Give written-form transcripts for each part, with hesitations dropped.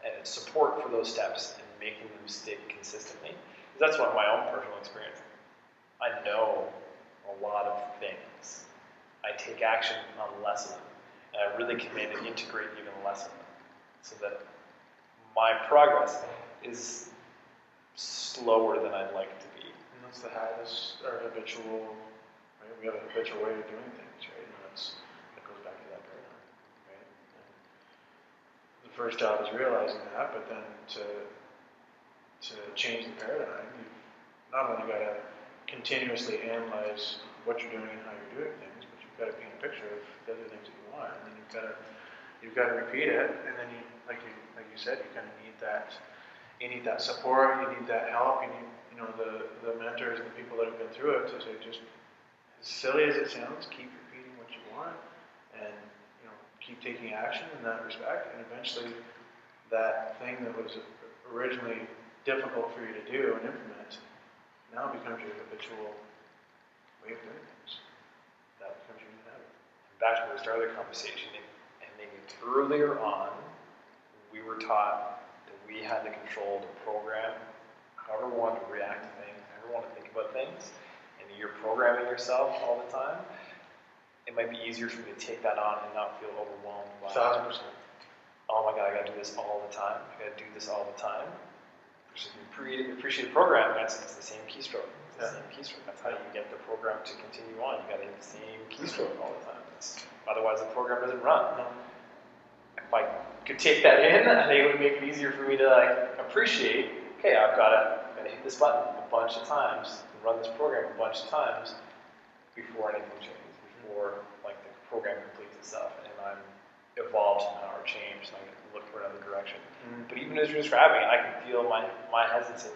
and it's support for those steps and making them stick consistently. Because that's one of my own personal experience. I know a lot of things. I take action on less of them. And I really commit and integrate even less of them. So that my progress is slower than I'd like to be. And that's the habits, or habitual, right? We have a habitual way of doing things, right? And that goes back to that paradigm, right? And the first job is realizing that, but then to change the paradigm, you've not only got to continuously analyze what you're doing and how you're doing things, but you've got to paint a picture of the other things that you want, and then you've got to repeat it, and then you, like you said, you kind of need that. You need that support. You need that help. You need, the mentors, the people that have been through it to say, just as silly as it sounds, keep repeating what you want, and keep taking action in that respect, and eventually, that thing that was originally difficult for you to do and implement now becomes your habitual way of doing things. That becomes your new habit. Back to the start of the conversation, and maybe earlier on, we were taught that we had to control the program, however we wanted to react to things, however we want to think about things, and you're programming yourself all the time. It might be easier for me to take that on and not feel overwhelmed by 1,000%. Oh my God, I got to do this all the time. I got to do this all the time. If you appreciate the program, it's the same keystroke. It's the same keystroke. That's how you get the program to continue on. You got to hit the same keystroke all the time. Otherwise, the program doesn't run. If I could take that in, I think it would make it easier for me to appreciate. Okay, I've got to hit this button a bunch of times, and run this program a bunch of times before anything changes, before the program completes itself, and I'm evolved somehow or changed, and I can look for another direction. But even as you're describing it, I can feel my hesitancy,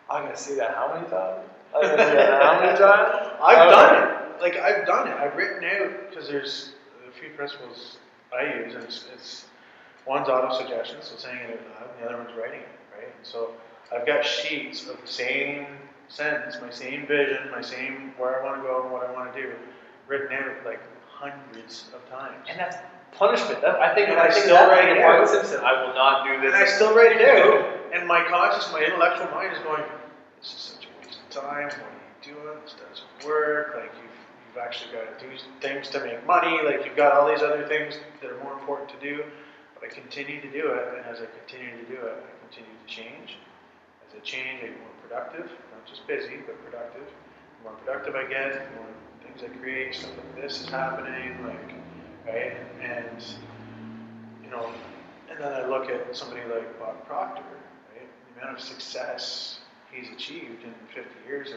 I'm going to say that how many times? I'm going to say that how many times? I've done it. I've written out, because there's a few principles I use, and it's one's auto-suggestion, so saying it out loud, and the other one's writing it, right? And so I've got sheets of the same sentence, my same vision, my same where I want to go and what I want to do, written out hundreds of times. And that's punishment. I think I still write it out. Simpson, I will not do this. And I still write it out. And my conscious, my intellectual mind is going, this is such a waste of time. What are you doing? This doesn't work. You've actually got to do things to make money. You've got all these other things that are more important to do. But I continue to do it. And as I continue to do it, I continue to change. As I change, I get more productive. Not just busy, but productive. The more productive I get, the more things I create. Stuff like this is happening. Right? And and then I look at somebody like Bob Proctor, right? The amount of success he's achieved in 50 years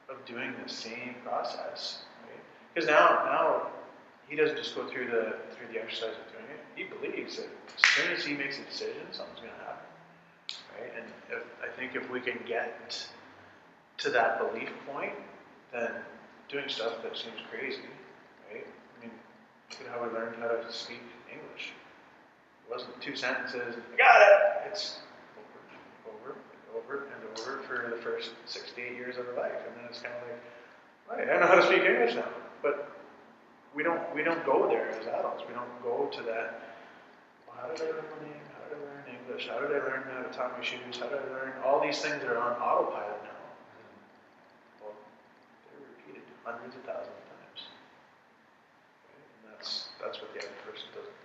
of doing the same process, right? Because now he doesn't just go through the exercise of doing it. He believes that as soon as he makes a decision, something's going to happen, right? And I think if we can get to that belief point, then doing stuff that seems crazy, right? Look at how we learned how to speak English. It wasn't 2 sentences, I got it! It's over and over for the first 6 to 8 years of our life. And then it's kind of right, I know how to speak English now. But we don't go there as adults. We don't go to that, how did I learn my name? How did I learn English? How did I learn how to tie my shoes? How did I learn? All these things are on autopilot now. Well, they're repeated hundreds of thousands of times. That's what the other person doesn't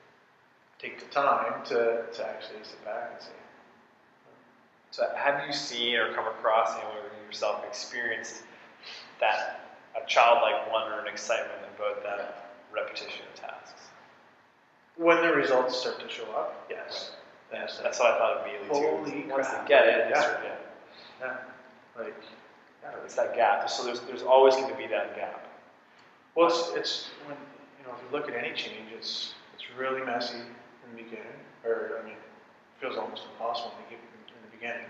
take the time to actually sit back and say. So have you seen or come across, yourself experienced that a childlike wonder and excitement about that repetition of tasks? When the results start to show up, yes. Yeah, that's what I thought immediately too. Holy Once crap. they get it, it's that gap. So there's always going to be that gap. Well, it's when if you look at any change, it's really messy in the beginning, it feels almost impossible in the beginning.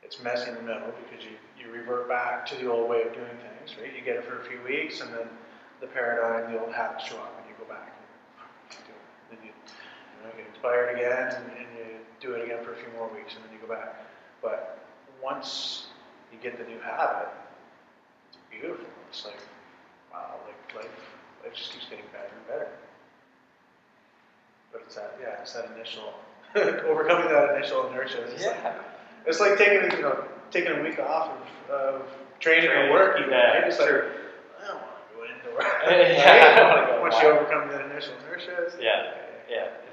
It's messy in the middle because you revert back to the old way of doing things, right? You get it for a few weeks, and then the paradigm, the old habits show up, and you go back and do it. Then you get inspired again, and you do it again for a few more weeks, and then you go back. But once you get the new habit, it's beautiful. It's wow, life just keeps getting better and better. But it's that initial overcoming that initial inertia. It's like taking a week off of training or work, even, right? It's like, I don't want to go indoor. I don't want to go. Once you overcome the initial inertia,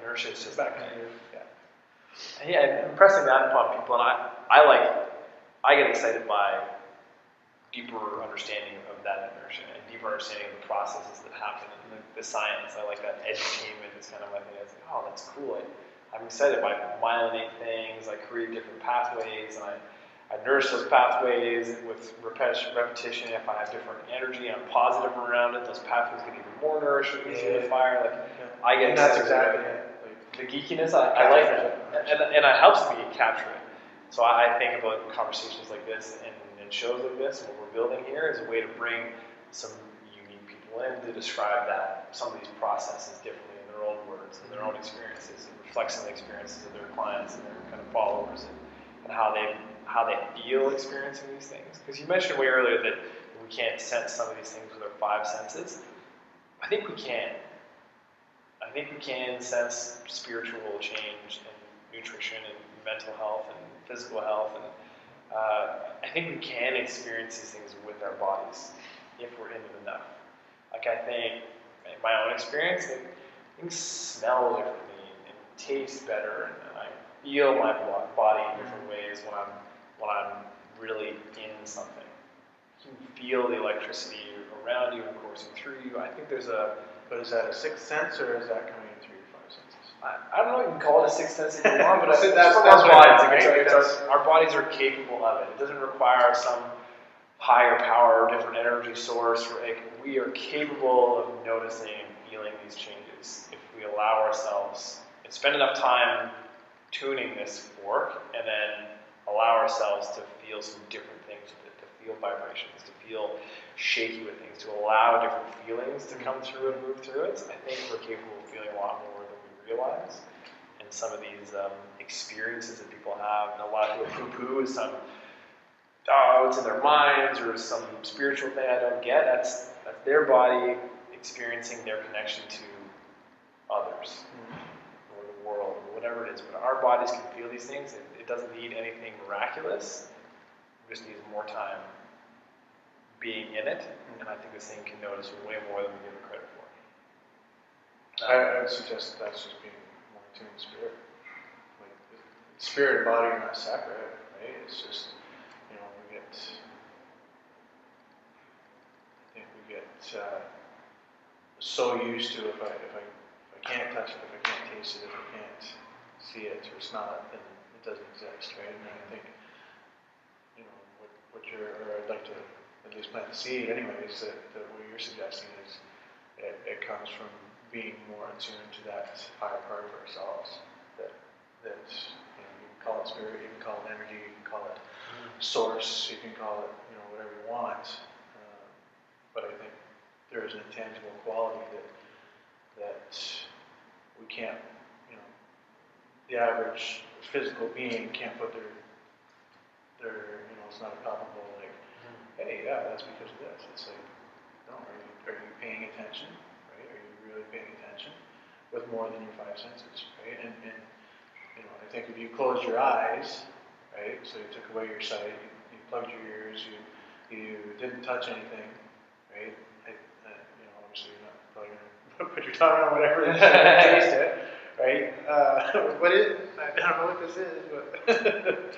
inertia is just back in your impressing that upon people, and I get excited by deeper understanding of that inertia and deeper understanding of the processes that happen and the science. I like that edutainment is kind of my thing. I was like, oh, that's cool. I'm excited by myelinate things. I create different pathways, and I nourish those pathways with repetition. If I have different energy and I'm positive around it, those pathways get even more nourished or easier to fire. I get excited. That's exactly it. The geekiness, I like that, and it helps me capture it. So I think about conversations like this and shows like this, what we're building here is a way to bring some unique people in to describe some of these processes differently in their own words and their own experiences, and reflect some of the experiences of their clients and their kind of followers, and how they feel experiencing these things. Because you mentioned way earlier that we can't sense some of these things with our five senses. I think we can. I think we can sense spiritual change and nutrition and mental health and physical health, and I think we can experience these things with our bodies if we're in it enough. I think in my own experience, things smell differently and taste better, and I feel my body in different ways when I'm really in something. You can feel the electricity around you and coursing through you. I think there's But is that a sixth sense, or is that coming in through your five senses? I don't know if you can call it a sixth sense if you want, but that's from our bodies. right? Our bodies are capable of it. It doesn't require some higher power or different energy source. We are capable of noticing and feeling these changes if we allow ourselves and spend enough time tuning this fork, and then allow ourselves to feel some different things with it, to feel vibrations, to feel shaky with things, to allow different feelings to come through and move through it. I think we're capable of feeling a lot more than we realize. And some of these experiences that people have, and a lot of people poo-poo is it's in their minds or some spiritual thing I don't get. That's their body experiencing their connection to others or the world or whatever it is. But our bodies can feel these things. It doesn't need anything miraculous. It just needs more time being in it, and I think this thing can notice way more than we give it credit for. I would suggest that's just being more in tune with spirit. Like, spirit and body are not separate, right? It's just, we get so used to if I can't touch it, if I can't taste it, if I can't see it or smell it, then it doesn't exist, right? And I think, I'd like to at least plant the seed anyways, that what you're suggesting is it comes from being more attuned to that higher part of ourselves, that you can call it spirit, you can call it energy, you can call it source, you can call it whatever you want, but I think there is an intangible quality that we can't, the average physical being can't put their it's not a palpable like, hey, yeah, that's because of this. It's like, no, are you paying attention, right? Are you really paying attention with more than your five senses, right? And I think if you close your eyes, right, so you took away your sight, you plugged your ears, you didn't touch anything, right? Obviously you're not probably going to put your tongue on whatever it is and taste it, right? I don't know what this is, but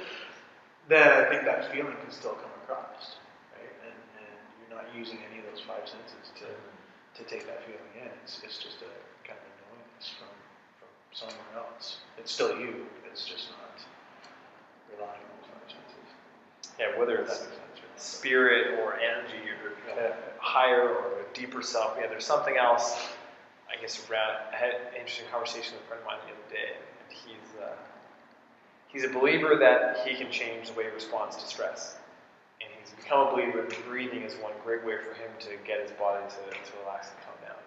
then I think that feeling can still come across, right? And you're not using any of those five senses to take that feeling in. It's just a kind of knowingness from somewhere else. It's still you, it's just not relying on those five senses. Yeah, whether it's spirit or energy or higher or a deeper self, there's something else, I guess, around. I had an interesting conversation with a friend of mine the other day, and he's a believer that he can change the way he responds to stress. And he's become a believer that breathing is one great way for him to get his body to relax and calm down.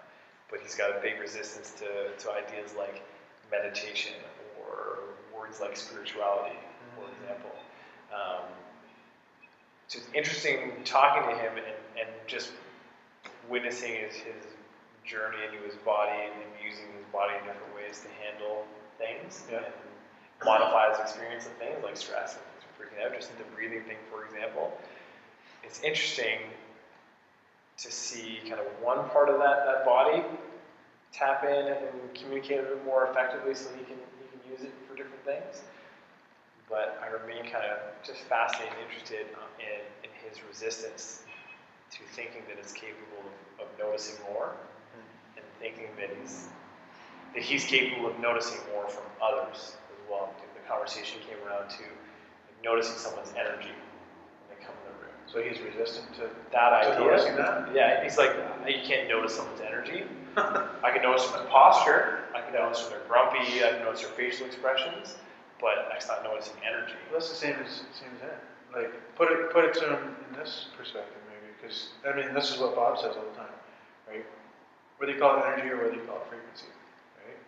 But he's got a big resistance to ideas like meditation or words like spirituality, for example. So it's interesting talking to him and just witnessing his journey into his body and him using his body in different ways to handle things. Yeah. modify his experience of things like stress and freaking out, just in the breathing thing, for example. It's interesting to see kind of one part of that body tap in and communicate a bit more effectively so he can use it for different things. But I remain kind of just fascinated and interested in his resistance to thinking that it's capable of noticing more, and thinking that he's capable of noticing more from others as well. The conversation came around to noticing someone's energy when they come in the room. So he's resistant to that idea. Noticing that? Yeah, he's like, you can't notice someone's energy. I can notice from their posture, I can notice from their grumpy, I can notice their facial expressions, but I'm not noticing energy. Well, that's the same as him. Like, put it to him in this perspective, maybe, because I mean, this is what Bob says all the time, right? Whether you call it energy or whether you call it frequency, right?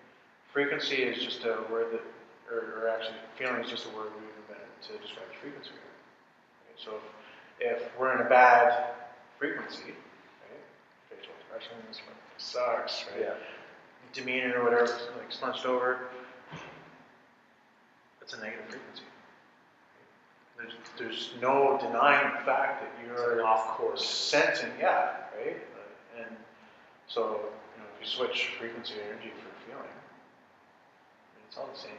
Frequency is just a word that, or actually, feeling is just a word we've invented to describe the frequency we are. Right? So if we're in a bad frequency, right? Facial expressions, sucks, right? Yeah. Demeanor or whatever, like slunched over. It's a negative frequency. There's no denying the fact that you're off course sensing, right? And so, if you switch frequency or energy for feeling, it's all the same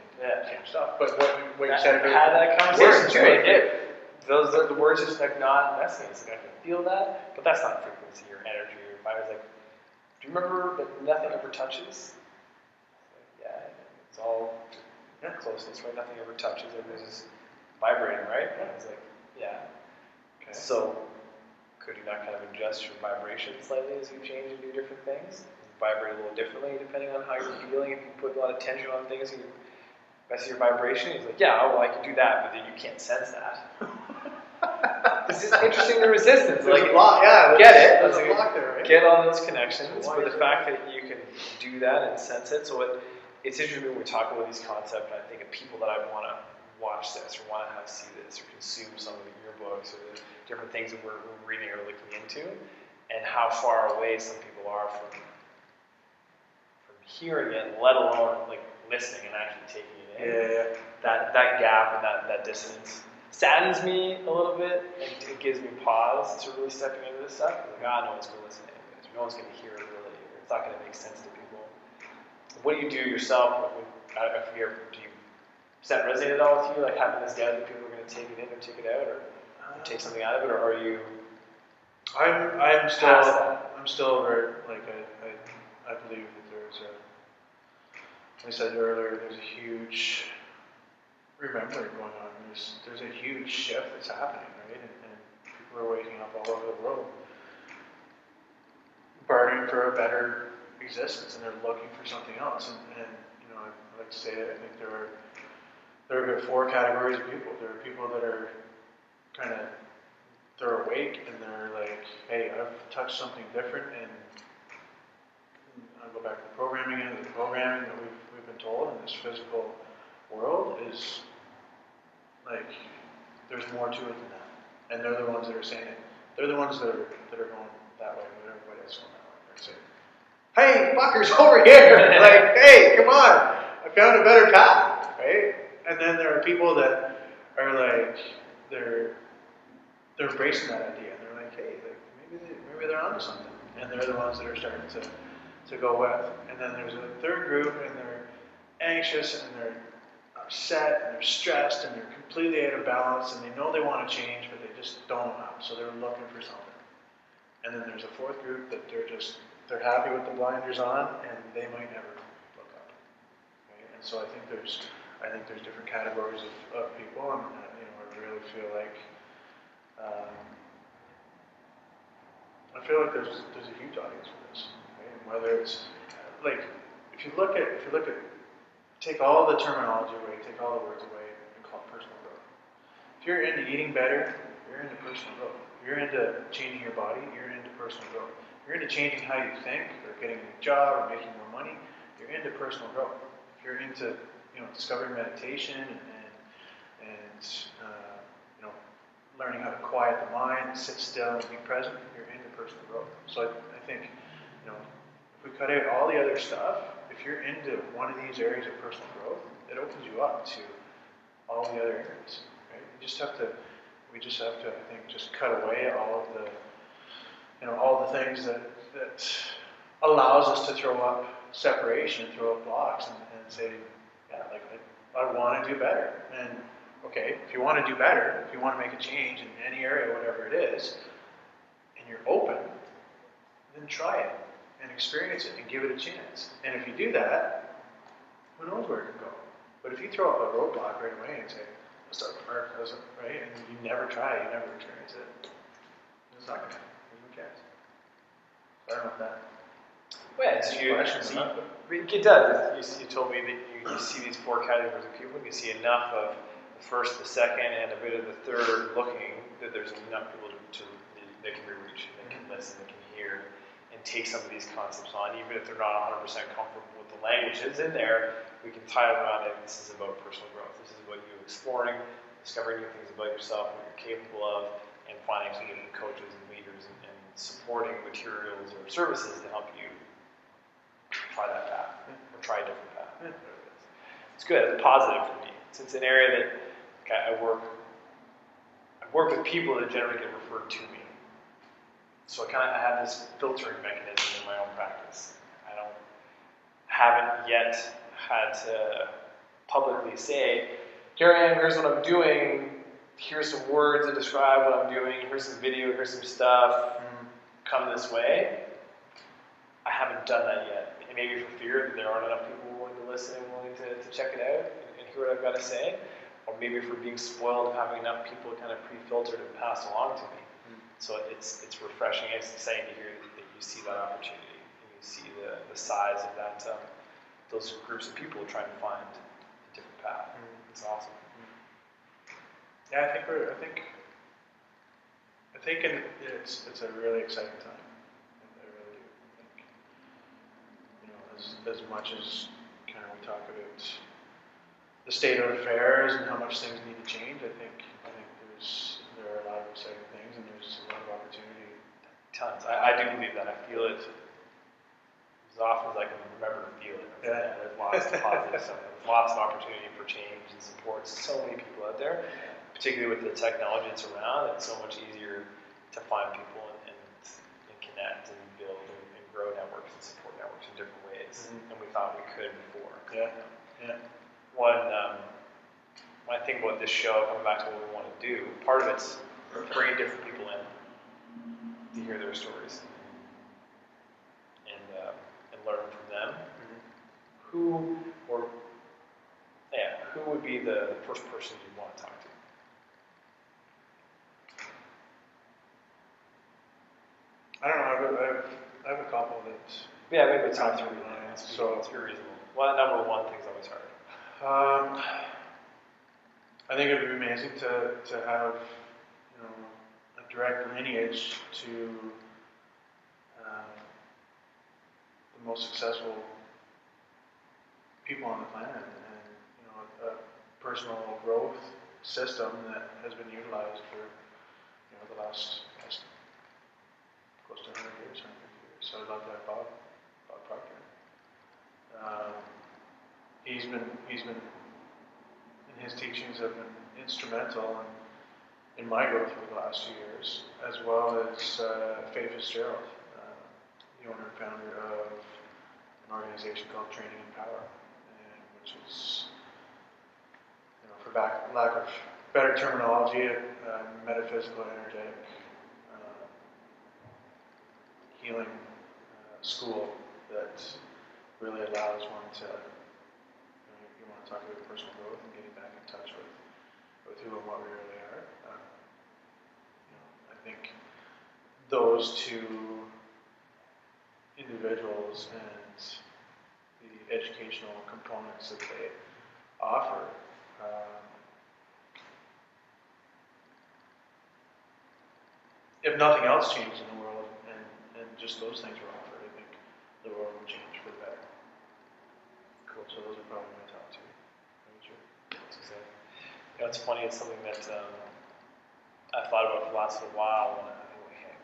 stuff. But what you said about had that conversation too. Right? Those are the words just like not messing. It's like I can feel that, but that's not frequency or energy or vibe. I was like, do you remember that nothing ever touches? Yeah, it's all closeness, right? Nothing ever touches. Everything's just vibrating, right? I was like, yeah. Okay. So, could you not kind of adjust your vibration slightly as you change and do different things? Vibrate a little differently depending on how you're feeling. If you put a lot of tension on things, you mess your vibration. He's like, yeah, well, I can do that, but then you can't sense that. It's just interesting, the resistance. There's like, a block, get it. There's a block there, right? Get all those connections, but the fact that you can do that and sense it. So it's interesting when we talk about these concepts. I think of people that I want to watch this or want to have see this or consume some of your books or the different things that we're reading or looking into, and how far away some people are from hearing it, let alone like listening and actually taking it in. Yeah. That gap and that dissonance saddens me a little bit. It gives me pause to really stepping into this stuff. Like, no one's going to listen anyways. No one's going to hear it really. It's not going to make sense to people. What do you do yourself? Do you does that resonate at all with you? Like having this doubt that people are going to take it in or take it out, or take something out of it, or are you? I'm still very like I believe that there's like I said earlier, there's a huge remembering going on. There's a huge shift that's happening, right? And people are waking up all over the world, bargaining for a better existence, and they're looking for something else. And I like to say that I think there are about 4 categories of people. There are people that are they're awake and they're like, hey, I've touched something different, and I'll go back to the programming again. The programming that we've been told in this physical world is like there's more to it than that. And they're the ones that are saying it. They're the ones that are going that way when everybody else is going that way. They're saying, hey, fuckers over here! Like, hey, come on! I found a better path, right? And then there are people that are like, they're embracing that idea, and they're like, hey, like, maybe they're onto something, and they're the ones that are starting to go with. And then there's a third group, and they're anxious, and they're upset, and they're stressed, and they're completely out of balance, and they know they want to change, but they just don't know how, so they're looking for something. And then there's a fourth group that they're happy with the blinders on, and they might never look up. Right? And so I think there's different categories of people, and I really feel like there's a huge audience for this, right? And whether it's like if you look at take all the terminology away, take all the words away, and call it personal growth. If you're into eating better, you're into personal growth. If you're into changing your body, you're into personal growth. If you're into changing how you think, or getting a new job, or making more money, you're into personal growth. If you're into discovering meditation and learning how to quiet the mind, sit still, and be present, you're into personal growth. So I think, if we cut out all the other stuff, if you're into one of these areas of personal growth, it opens you up to all the other areas. Right? We just have to, I think, just cut away all of the, all the things that allows us to throw up separation, throw up blocks, and say, yeah, like I want to do better. And okay, if you want to do better, if you want to make a change in any area, whatever it is, and you're open, then try it and experience it and give it a chance. And if you do that, who knows where it can go. But if you throw up a roadblock right away and say, let's start the park, right? And you never try it, you never experience it, it's not going to happen. There's no chance. I don't know if that. Well, it does. You told me that you see these four categories of people. You see enough of the first, the second, and a bit of the third looking that there's enough people that can be reached, that can listen, that can hear, and take some of these concepts on, even if they're not 100% comfortable with the language that's in there. We can tie it around it. This is about personal growth. This is about you exploring, discovering new things about yourself, what you're capable of, and finding some different coaches and leaders and supporting materials or services to help you try that path or try a different path. It's good. It's positive for me. It's an area that I work with people that generally get referred to me. So I have this filtering mechanism in my own practice. Haven't yet had to publicly say, here I am, here's what I'm doing, here's some words that describe what I'm doing, here's some video, here's some stuff, come this way. I haven't done that yet. And maybe for fear that there aren't enough people willing to listen and willing to check it out and hear what I've got to say. Or maybe for being spoiled of having enough people kind of pre-filtered and passed along to me. So it's refreshing. It's exciting to hear that you see that opportunity and you see the size of that those groups of people trying to find a different path. It's awesome. Yeah, I think it's a really exciting time. I really do. I think, as much as kind of we talk about the state of affairs and how much things need to change, I think there are a lot of exciting things and there's a lot of opportunity. Tons. I do believe that. I feel it as often as I can remember to feel it. Yeah. There's lots of positive stuff. There's lots of opportunity for change and support. So many people out there, particularly with the technology that's around. It's so much easier to find people and connect and build and grow networks and support networks in different ways than we thought we could before. Yeah. When I think about this show, coming back to what we want to do, part of it's bringing different people in to hear their stories and learn from them. Who would be the first person you want to talk to? I don't know. I have a couple that. Yeah, maybe it's not three. So it's very reasonable. Well, number one thing's always hard. I think it would be amazing to have a direct lineage to the most successful people on the planet, and a personal growth system that has been utilized for the last close to 100 years, 150 years. So I'd love to have Bob Proctor. He's been and his teachings have been instrumental in my growth over the last few years, as well as Faye Fitzgerald, the owner and founder of an organization called Training and Power, which is, for lack of better terminology, a metaphysical, energetic healing school that really allows one to, if you want to talk about personal growth and getting back in touch with who and what we really are. I think those two individuals and the educational components that they offer if nothing else changed in the world and just those things were offered, I think the world would change for the better. Cool. So those are probably my top two. That's exciting. It's funny. It's something that I thought about for the last little while when I went, hey,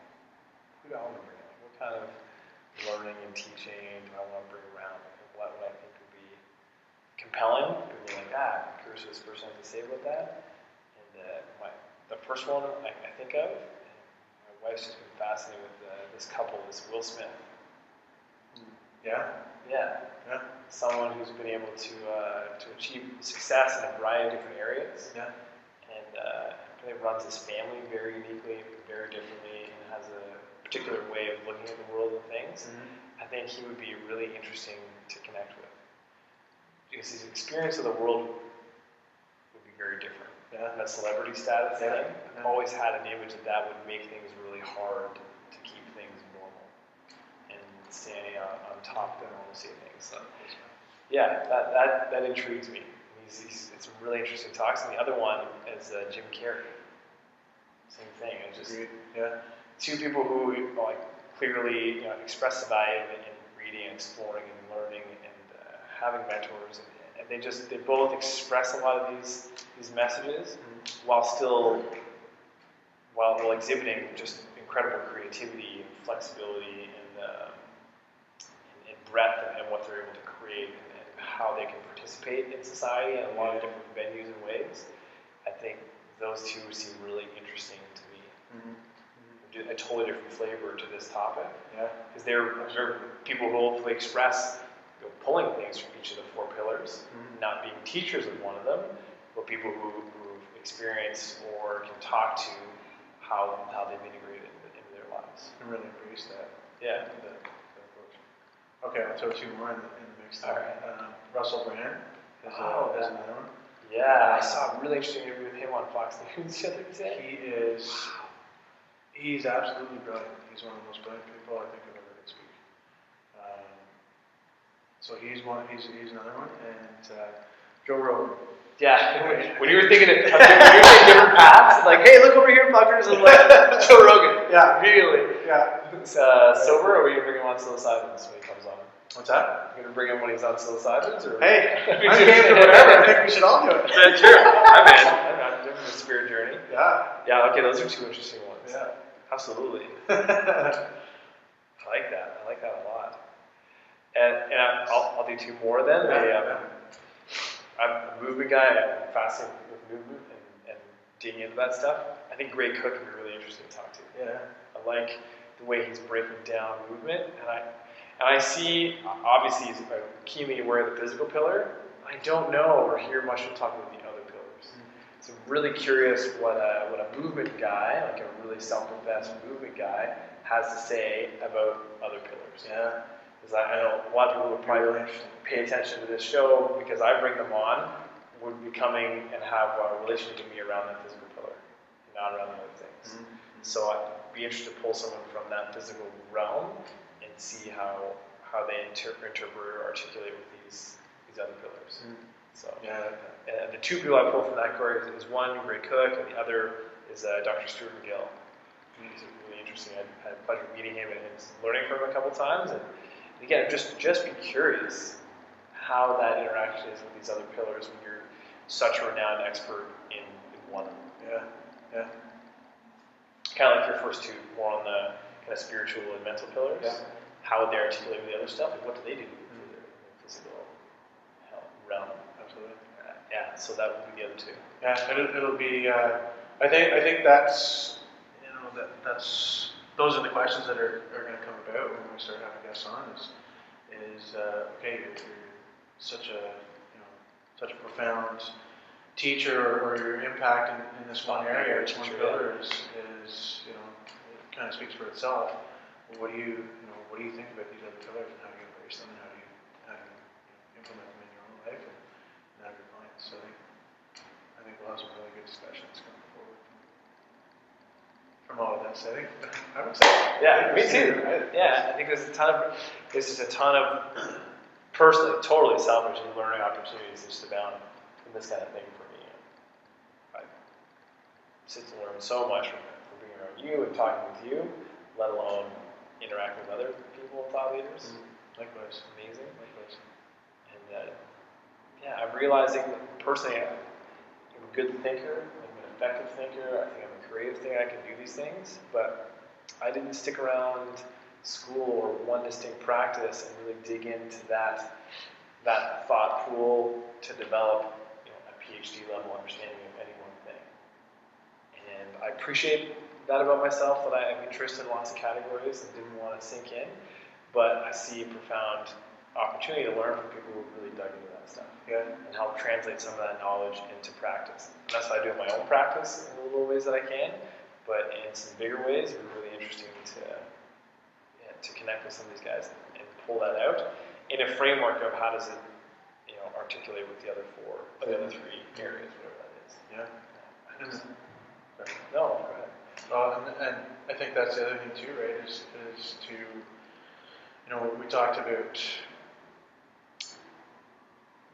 who do I want to bring in? What kind of learning and teaching do I want to bring around? And what would I think would be compelling. People are like, I'm curious what this person has to say about that. And the first one I think of, and my wife's just been fascinated with this couple, is Will Smith. Yeah. Yeah. Yeah. Someone who's been able to achieve success in a variety of different areas. Yeah. And really runs his family very uniquely, very differently, and has a particular way of looking at the world and things. I think he would be really interesting to connect with. Because his experience of the world would be very different. Yeah. And that celebrity status Yeah. thing, I've always had an image that would make things really hard to keep things normal and standing on top of the normalcy of things. So, yeah, that intrigues me. It's really interesting talks. And the other one is Jim Carrey. Same thing. It's just two people who clearly express the value in reading and exploring and learning and having mentors, and they both express a lot of these messages while exhibiting just incredible creativity and flexibility and breadth and what they're able to create and how they can participate in society in a lot of different venues and ways. I think those two seem really interesting to me. A totally different flavor to this topic. Yeah. Because they're people who hopefully express pulling things from each of the four pillars, not being teachers of one of them, but people who've experienced or can talk to how they've integrated it into their lives. I really embrace that. Yeah. That approach. Okay, I'll throw two more in the mix. All right. Russell Brand is another one. Yeah, I saw a really interesting interview with him on Fox News the other day. He's absolutely brilliant. He's one of the most brilliant people I think I've ever heard speak. So he's another one, and Joe Rogan. Yeah, when you were thinking different paths, like, hey, look over here, fuckers, and like Joe Rogan. Yeah, immediately. Yeah. Sober, or are you bring him on psilocybin when he comes on? What's that? You're gonna bring him when he's on psilocybin, or? Hey, I'm game for whatever. I think we should all do it. That's true. I'm in. Different spirit journey. Yeah. Yeah. Okay, those are two interesting ones. Yeah. Absolutely. I like that. I like that a lot. And I'll do two more then. I'm a movement guy. I'm fascinated with movement and digging into that stuff. I think Gray Cook would be really interesting to talk to. Yeah. I like the way he's breaking down movement, and I see, obviously he's keenly aware of the physical pillar. I don't know or hear much of talking about the other pillars. So I'm really curious what a movement guy, like a really self-professed movement guy, has to say about other pillars. Yeah. Because I know a lot of people would probably pay attention to this show because I bring them on, would be coming and have a relationship with me around that physical pillar, not around the other things. So I'd be interested to pull someone from that physical realm and see how they interpret or articulate with these other pillars. So and the two people I pull from that category is one, Gray Cook, and the other is Dr. Stuart McGill. He's really interesting. I had the pleasure of meeting him and learning from him a couple times. And again, just be curious how that interaction is with these other pillars when you're such a renowned expert in one of them. Yeah. Kind of like your first two, more on the kind of spiritual and mental pillars. Yeah. How would they articulate with the other stuff? Like, what do they do for their physical realm? Absolutely. So that would be the other two. Yeah, it'll be. I think that's those are the questions that are going to come about when we start having guests on. Is okay? You're such a profound teacher, or your impact in this one area, each one pillar is it kind of speaks for itself. What do you think about these other pillars, and how do you embrace them, and how do you implement them in your own life and have your clients? So I think we'll have some really good discussions coming forward from all of this. I would say. Yeah, me too. Yeah, I think there's just a ton of personally, totally selfish and learning opportunities just abound in this kind of thing for me. I sit to learn so much from being around you and talking with you, let alone interacting with other people and thought leaders. Likewise. Amazing. Likewise. And I'm realizing that personally I'm a good thinker, I'm an effective thinker, I think I'm a creative thinker, I can do these things, but I didn't stick around school or one distinct practice and really dig into that that thought pool to develop, a PhD level understanding of any one thing. And I appreciate that about myself, that I am interested in lots of categories and didn't want to sink in, but I see a profound opportunity to learn from people who really dug into that stuff, and help translate some of that knowledge into practice. And that's what I do in my own practice in the little ways that I can, but in some bigger ways, it would be really interesting to connect with some of these guys and pull that out in a framework of how does it, articulate with the other three areas, whatever that is. No, go ahead. And I think that's the other thing too, right? Is to, we talked about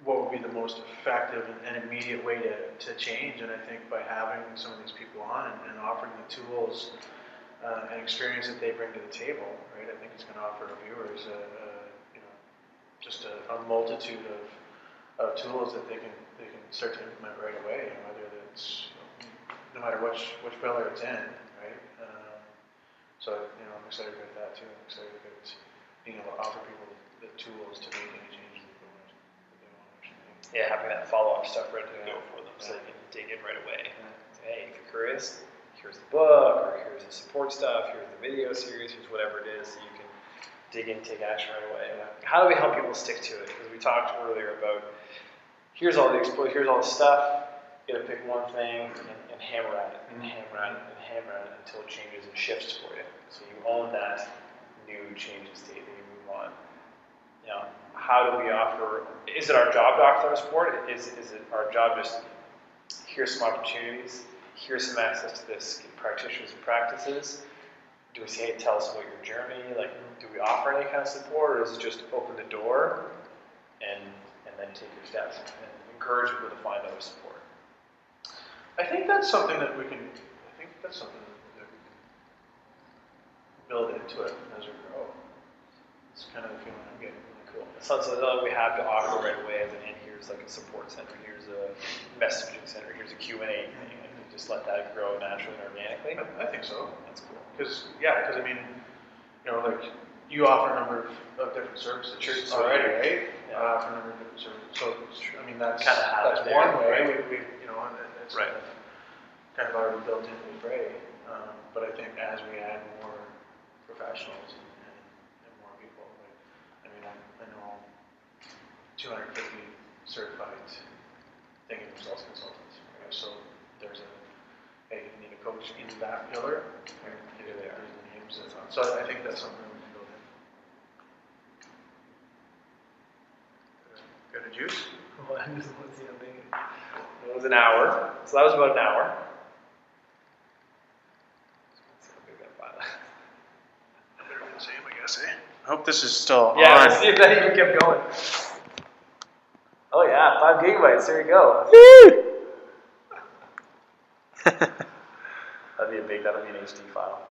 what would be the most effective and immediate way to change, and I think by having some of these people on and offering the tools and experience that they bring to the table, right? I think it's going to offer our viewers just a multitude of tools that they can start to implement right away, whether it's no matter which pillar it's in, right? So I'm excited about that too. I'm excited about being able to offer people the tools to make any changes that they want to make. Yeah, having that follow-up stuff ready to go for them, so they can dig in right away. Say, hey, if you're curious, here's the book, or here's the support stuff, here's the video series, here's whatever it is, so you can dig in, take action right away. How do we help people stick to it? Because we talked earlier about here's all the exposure, here's all the stuff. You gotta pick one thing and hammer at it, and hammer at it, and hammer at it until it changes and shifts for you. So you own that new changes state and you move on. How do we offer? Is it our job to offer them support? Is it our job just here's some opportunities, here's some access to this practitioners and practices? Do we say, hey, tell us about your journey? Like, do we offer any kind of support, or is it just open the door and then take your steps and encourage people to find other support? I think that's something that we can. I think that's something that we can build into it as we grow. It's kind of the feeling I'm getting. Really cool. It's not something that we have to offer right away. As in, here's like a support center. Here's a messaging center. Here's a Q&A thing. And just let that grow naturally and organically. I think so. That's cool. Because I mean, like you offer a number of different services already, right? Yeah. Offer a number of different services. So I mean, that's kind of that's one way. Right? We and it's Right. kind of already built into the fray. But I think as we add more professionals and more people, I mean, I know 250 certified thinking themselves consultants. Right? So there's hey, you need a coach in that pillar. There's the names. So I think that's something we can build in. Got a juice? It was an hour, so that was about an hour. Better do the same, I guess, eh? I hope this is still on. Yeah, let's see if that even kept going. Oh yeah, 5 gigabytes, there you go. That'd be an HD file.